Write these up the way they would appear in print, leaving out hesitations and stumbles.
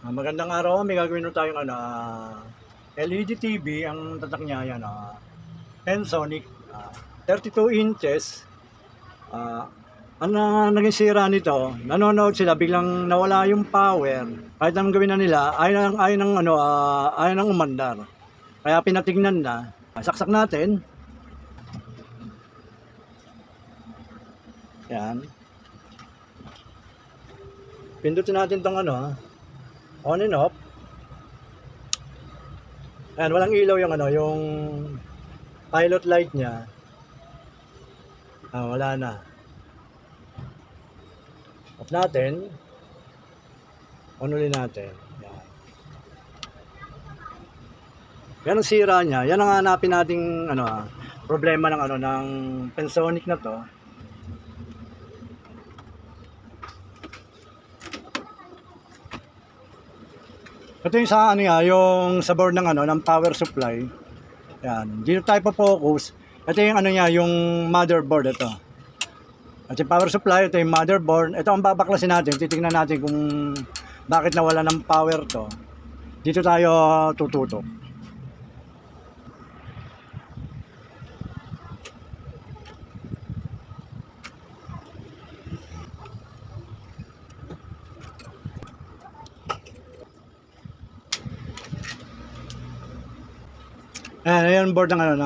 Magandang araw, may gagawin na tayong LED TV, ang tatak niya yan, Pensonic, 32 inches. Ang naging sira nito, nanonood sila, biglang nawala yung power. Kahit anong gawin na nila, ayaw nang umandar. Kaya pinatignan na, saksak natin. Yan. Pindutin natin tong on and off. Ayan, walang ilaw yung yung pilot light niya. Wala na. Off natin. On ulit natin. Yan. Yan ang sira niya. Yan ang hanapin nating problema ng Pensonic na to. Ito yung sa yung sa board ng power supply. Yan. Dito tayo po-focus. Ito yung yung motherboard ito. At yung power supply, ito yung motherboard. Ito ang babaklasin natin. Titingnan natin kung bakit nawala ng power to. Dito tayo tututok. Ayan board ng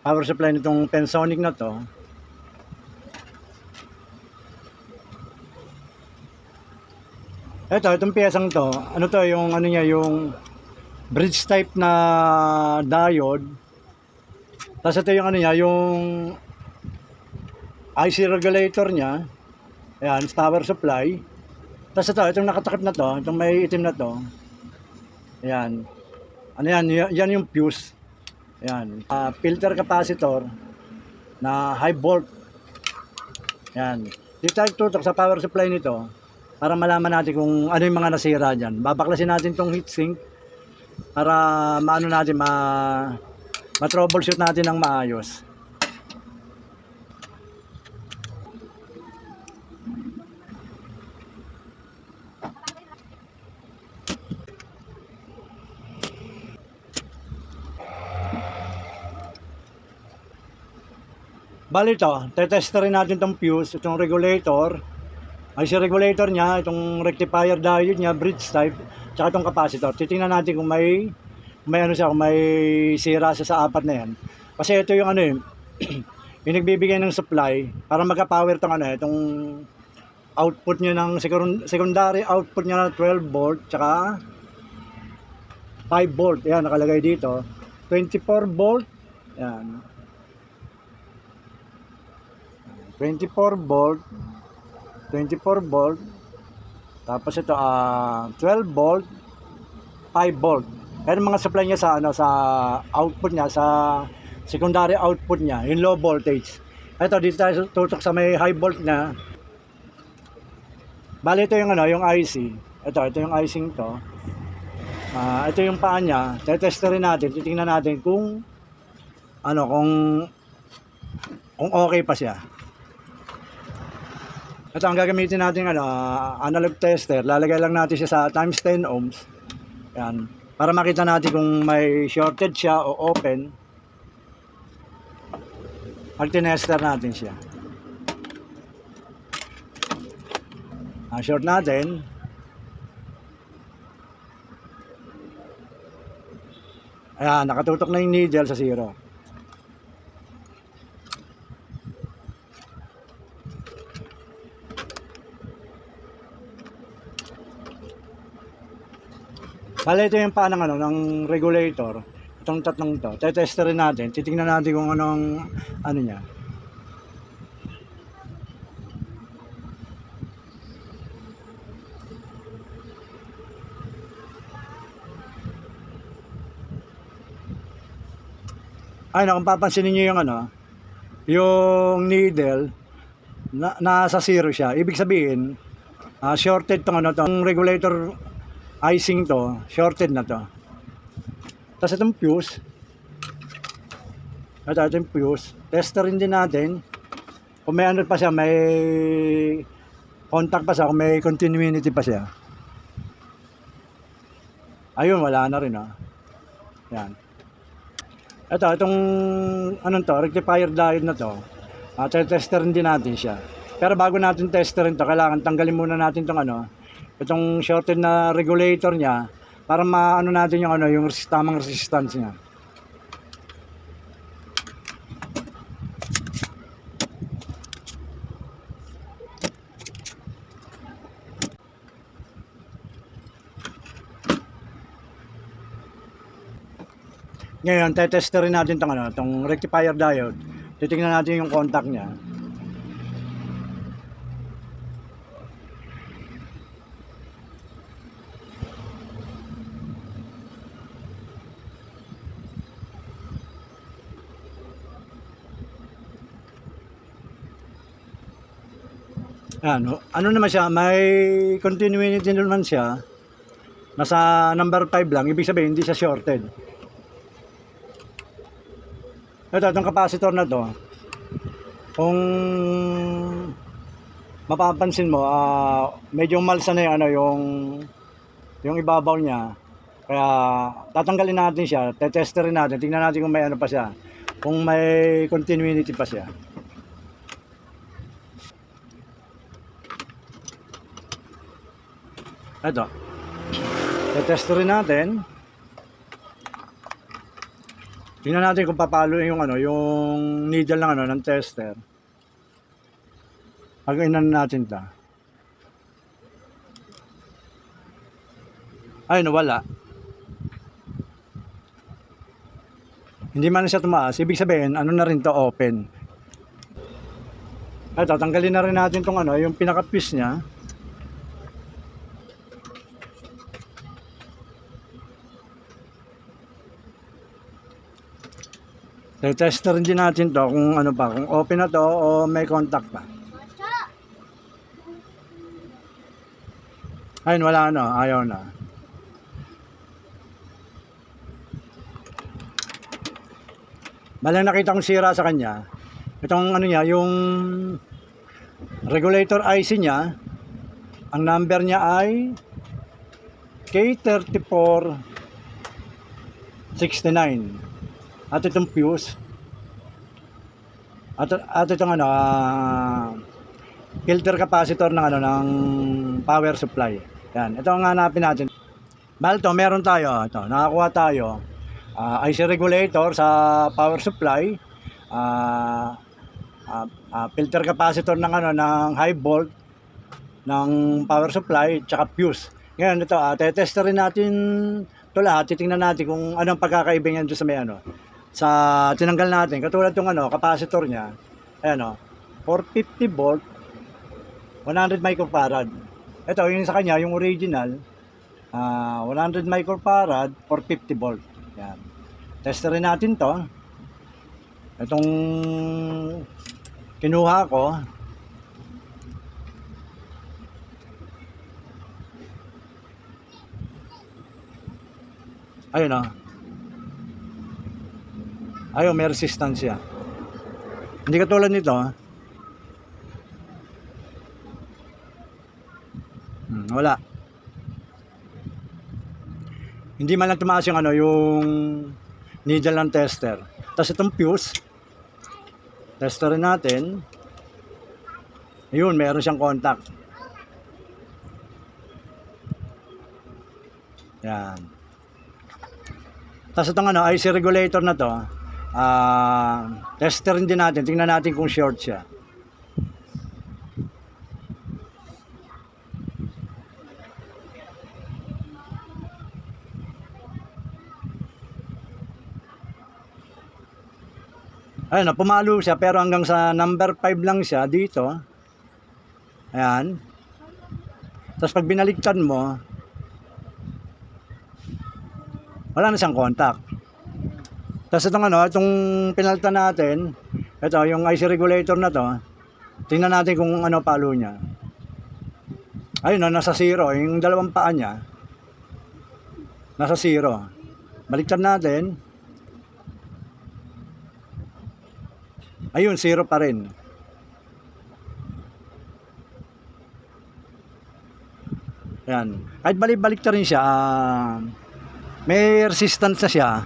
power supply nitong Pensonic na to. Itong piyesang to, yung yung bridge type na diode. Tapos ito yung yung IC regulator niya. Ayan, power supply. Tapos itong nakatakip na to, itong may itim na to. Ayan. Yan yung fuse. Ayan. Filter capacitor na high volt. Ayan. Dito tayo tutok sa power supply nito para malaman natin kung ano yung mga nasira dyan. Babaklasin natin tong heatsink para natin ma-troubleshoot natin ng maayos. Bali ito, tetesterin natin itong fuse, itong regulator. IC regulator niya, itong rectifier diode niya, bridge type, tsaka itong capacitor. Titingnan natin kung may kung may sira sa apat na yan. Kasi ito yung yung nagbibigay ng supply para magka-power itong output niya ng secondary output niya na 12 volt, tsaka 5 volt. Yan, nakalagay dito. 24 volt. Yan. 24 volt, 24 volt, tapos ito 12 volt, 5 volt. Pero mga supply niya sa sa output niya, sa secondary output niya, yung low voltage. Ito dito tayo tutok sa may high volt na. Bali ito yung yung IC. Ito yung IC to. Ito yung paa niya. Tetesterin natin, titingnan natin kung kung okay pa siya. Ito ang gagamitin natin analog tester. Lalagay lang natin siya sa times 10 ohms. Yan. Para makita natin kung may shorted siya o open. Pag-tinester natin siya. Short natin. Ayan, nakatutok na yung needle sa 0. Bale, ito yung paa ng regulator. Itong tatlong to. Tetesterin natin. Titingnan natin kung anong niya. Kung papansinin niyo yung yung needle nasa 0 siya. Ibig sabihin, shorted tong regulator icing to, shorted na to. Tapos itong fuse, itong fuse, testerin din natin kung may pa siya, may contact pa siya, kung may continuity pa siya. Ayun, wala na rin, oh. Yan. Itong anong 'to, rectifier diode na 'to, te-testerin din natin siya. Pero bago natin testerin 'to, kailangan tanggalin muna natin 'tong ano, itong shorted na regulator niya para maano natin yung ano, yung tamang resistance niya. Ngayon, te-testerin natin 'tong ano, 'tong rectifier diode. Titingnan natin yung contact niya. Ano naman siya, may continuity naman siya. Nasa number 5 lang, ibig sabihin hindi siya shorted. Itong capacitor na to, kung mapapansin mo, medyo malsa na yung ano, yung ibabaw niya. Kaya tatanggalin natin siya, te-testerin natin, tingnan natin kung may ano pa siya, kung may continuity pa siya. Ito, te-testerin natin. Tingnan natin kung papalo yung ano, yung needle ng ano, ng tester. Pag-inan natin 'ta. Ay, nawala. Hindi man siya tumaas, ibig sabihin ano na rin 'to, open. Ito, tanggalin na rin natin tong ano, yung pinaka-fuse niya. Tester din natin to kung ano pa, kung open na to o may contact pa. Ayun, wala na, ayaw na. Balang nakita kong sira sa kanya, itong ano niya, yung regulator IC niya, ang number niya ay K3469. At itong fuse, at itong ano, filter capacitor ng ano, ng power supply. Yan, ito ang hanapin natin. Bali to, meron tayo, ito, nakakuha tayo, IC regulator sa power supply, filter capacitor ng ano, ng high volt ng power supply, tsaka fuse. Ngayon ito, te-tester rin natin ito lahat, titingnan natin kung anong pagkakaiba niyan sa may ano, sa tinanggal natin. Katulad tong ano, capacitor niya, ayan o, 450 volt, 100 microfarad. Ito, yung sa kanya, yung original, 100 microfarad, 450 volt. Yan. Testerin natin to. Itong kinuha ko, ayun o. Ayun, may resistance siya. Hindi katulad nito. Wala. Hindi man lang tumaas yung ano, yung needle ng tester. Tapos itong fuse, testerin natin. Ayun, meron siyang contact. Yan. Tapos itong ano, IC regulator na to, testerin din natin, tingnan natin kung short siya. Ayun, pumalo siya pero hanggang sa number 5 lang siya dito. Ayan. Tapos pag binaliktad mo, wala na siyang contact. Tapos itong ano, itong pinalitan natin, ito yung IC regulator na to, tingnan natin kung ano palo niya. Ayun, nasa 0, yung dalawang paa niya, nasa 0. Baliktad natin. Ayun, 0 pa rin. Ayan. Kahit balik-balik rin siya, may resistance na siya.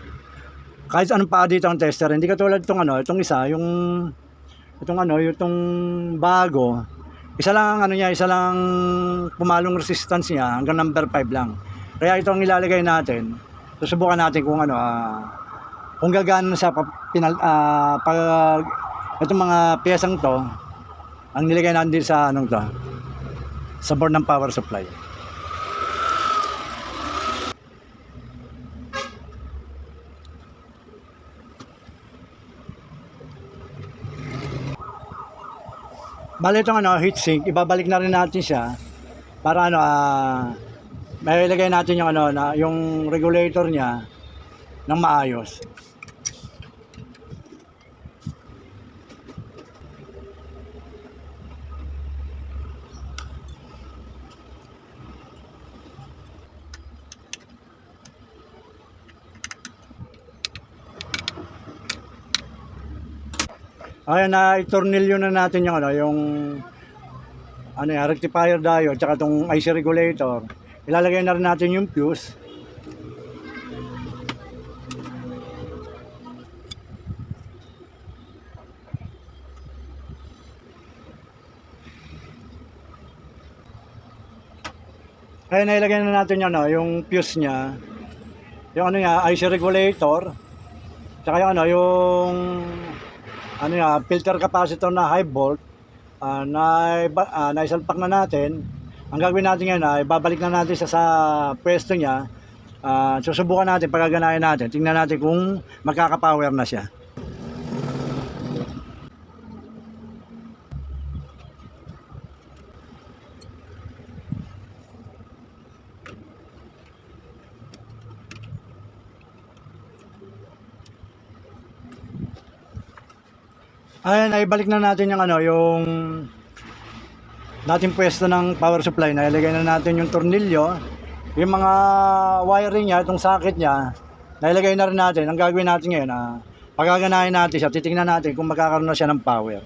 Kahit anong pa dito ang tester, hindi katulad itong isa, itong bago. Isa lang isa lang pumalong resistance niya hanggang number 5 lang. Kaya ito ang ilalagay natin. Susubukan natin kung gagana na siya pag itong mga piyesang to ang nilagay natin sa sa board ng power supply. Bali itong heatsink, ibabalik na rin natin siya para may ilagay natin yung regulator niya ng maayos. Ayan na itornilyo na natin yung rectifier diode tsaka itong IC regulator. Ilalagay na rin natin yung fuse. Kaya nailagay na natin yung fuse niya. Yung IC regulator. Tsaka yung filter capacitor na high volt. Naisalpak na natin. Ang gagawin natin ngayon ibabalik na natin sa pwesto niya. Susubukan natin, pagaganahin natin. Tingnan natin kung magkaka-power na siya. Ayan, ibalik na natin yung dating pwesto ng power supply. Nailagay na natin yung tornilyo, yung mga wiring niya, itong socket niya, nailagay na rin natin. Ang gagawin natin ngayon, pagaganahin natin siya, titingnan natin kung magkakaroon na siya ng power.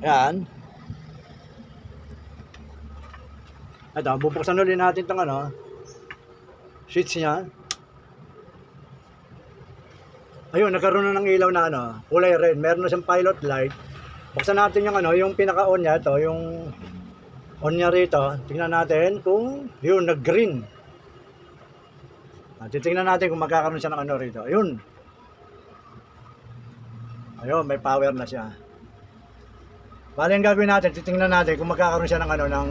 Ayan. Ito, bubuksan ulit natin itong switch niya. Ayun, nagkaroon na ng ilaw na kulay red. Meron na siyang pilot light. Buksan natin yung pinaka-on niya, yung on niya rito. Tingnan natin kung yun, nag-green. Titingnan natin kung magkakaroon siya ng rito. Ayun. Ayun, may power na siya. Bali ang gagawin natin, titingnan natin kung magkakaroon siya ng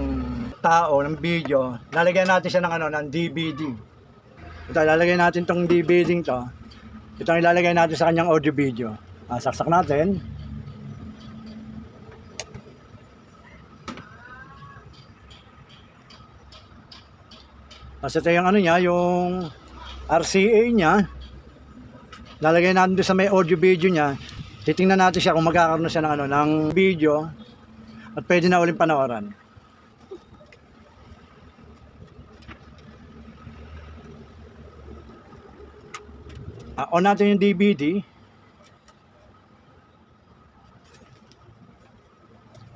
tao, ng video. Lalagyan natin siya ng DVD. Ito, lalagyan natin tong DVD to. Ito ang ilalagay natin sa kanyang audio video. Saksak natin. Tapos ito yung yung RCA niya. Lalagay natin doon sa may audio video niya. Titingnan natin siya kung magkakaroon na siya ng video. At pwede na ulit panoorin. On natin yung DVD.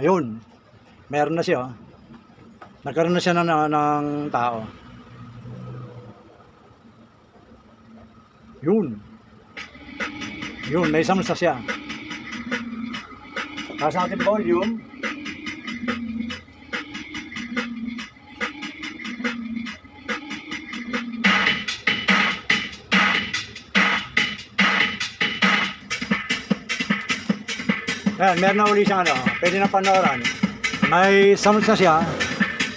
Ayun. Meron na siya. Nagkaroon na siya ng tao. Yun. Yun, may sounds na siya. Taas natin volume. Ayan, meron na uli siyang pwede na panoorin. May sounds na siya.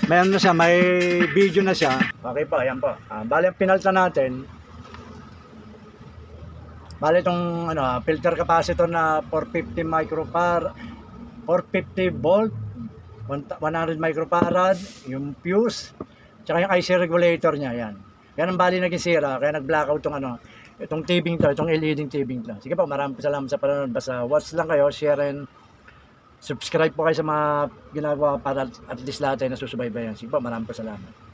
Meron na siya, may video na siya. Okay po, ayan po. Bali ang pinalta natin. Bali itong filter capacitor na 450 microfarad, 450 volt, 100 microfarad, yung fuse, tsaka yung IC regulator niya, yan. Yan ang bali naging sira, kaya nag-blackout itong tubing to, itong LED tubing to. Sige po, maraming salamat sa panonood. Basta watch lang kayo, share and subscribe po kayo sa mga ginagawa para at least lahat ay nasusubaybayan. Sige po, maraming salamat.